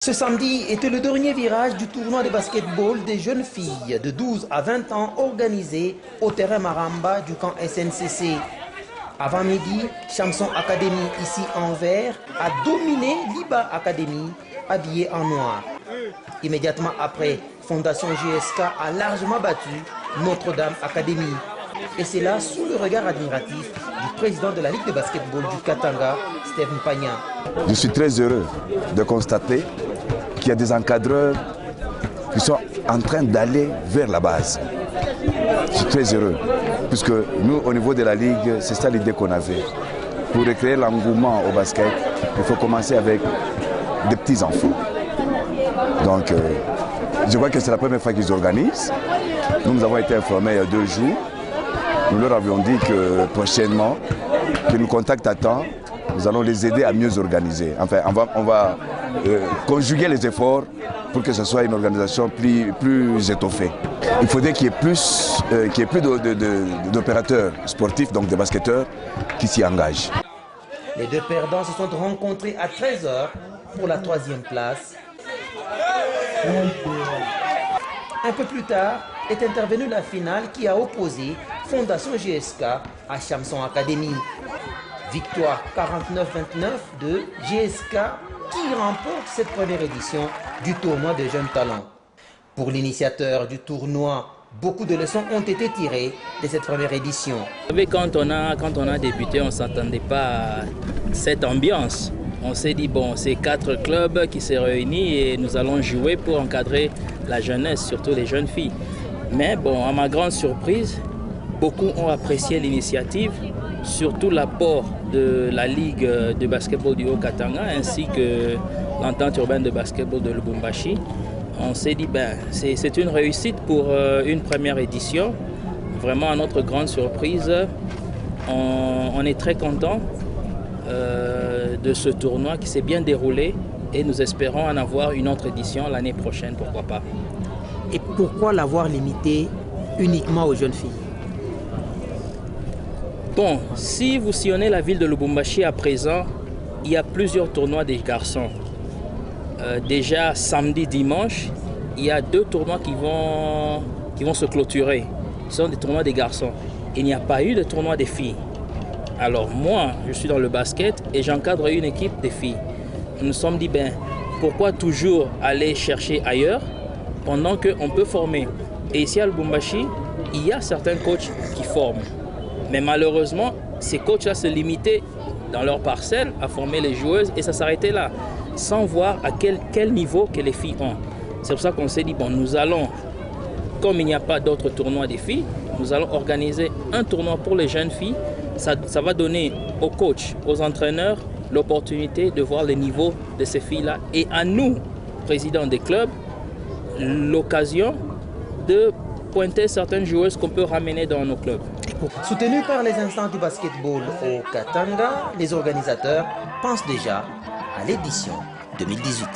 Ce samedi était le dernier virage du tournoi de basketball des jeunes filles de 12 à 20 ans organisé au terrain Maramba du camp SNCC. Avant midi, Chamson Academy, ici en vert, a dominé Liba Academy, habillée en noir. Immédiatement après, Fondation GSK a largement battu Notre-Dame Academy. Et c'est là sous le regard admiratif du président de la Ligue de basketball du Katanga, Steve Mpagna. Je suis très heureux de constater qu'il y a des encadreurs qui sont en train d'aller vers la base. Je suis très heureux, puisque nous, au niveau de la Ligue, c'est ça l'idée qu'on avait. Pour recréer l'engouement au basket, il faut commencer avec des petits-enfants. Donc, je vois que c'est la première fois qu'ils organisent. Nous avons été informés il y a 2 jours. Nous leur avions dit que prochainement, qu'ils nous contactent à temps, nous allons les aider à mieux organiser. Enfin, on va conjuguer les efforts pour que ce soit une organisation plus étoffée. Il faudrait qu'il y ait plus, d'opérateurs sportifs, donc des basketteurs, qui s'y engagent. Les deux perdants se sont rencontrés à 13 h pour la 3e place. Un peu plus tard est intervenue la finale qui a opposé Fondation GSK à Chamson Academy. Victoire 49-29 de GSK qui remporte cette première édition du tournoi de jeunes talents. Pour l'initiateur du tournoi, beaucoup de leçons ont été tirées de cette première édition. Vous savez, quand on a débuté, on ne s'attendait pas à cette ambiance. On s'est dit, bon, c'est 4 clubs qui se réunissent et nous allons jouer pour encadrer la jeunesse, surtout les jeunes filles. Mais bon, à ma grande surprise, beaucoup ont apprécié l'initiative, surtout l'apport de la Ligue de basketball du Haut-Katanga ainsi que l'entente urbaine de basketball de Lubumbashi. On s'est dit, ben, c'est une réussite pour une première édition. Vraiment, à notre grande surprise, on est très content de ce tournoi qui s'est bien déroulé et nous espérons en avoir une autre édition l'année prochaine, pourquoi pas. Et pourquoi l'avoir limité uniquement aux jeunes filles? Bon, si vous sillonnez la ville de Lubumbashi à présent, il y a plusieurs tournois des garçons. Déjà samedi, dimanche, il y a 2 tournois qui vont se clôturer. Ce sont des tournois des garçons. Il n'y a pas eu de tournoi des filles. Alors moi, je suis dans le basket et j'encadre une équipe de filles. Nous nous sommes dit, ben, pourquoi toujours aller chercher ailleurs pendant qu'on peut former? Et ici à Lubumbashi, il y a certains coachs qui forment. Mais malheureusement, ces coachs-là se limitaient dans leur parcelle à former les joueuses et ça s'arrêtait là, sans voir à quel niveau que les filles ont. C'est pour ça qu'on s'est dit, bon, nous allons, comme il n'y a pas d'autres tournois des filles, nous allons organiser un tournoi pour les jeunes filles. Ça va donner aux coachs, aux entraîneurs, l'opportunité de voir le niveau de ces filles-là. Et à nous, présidents des clubs, l'occasion de pointer certaines joueuses qu'on peut ramener dans nos clubs. Soutenus par les instances du basketball au Katanga, les organisateurs pensent déjà à l'édition 2018.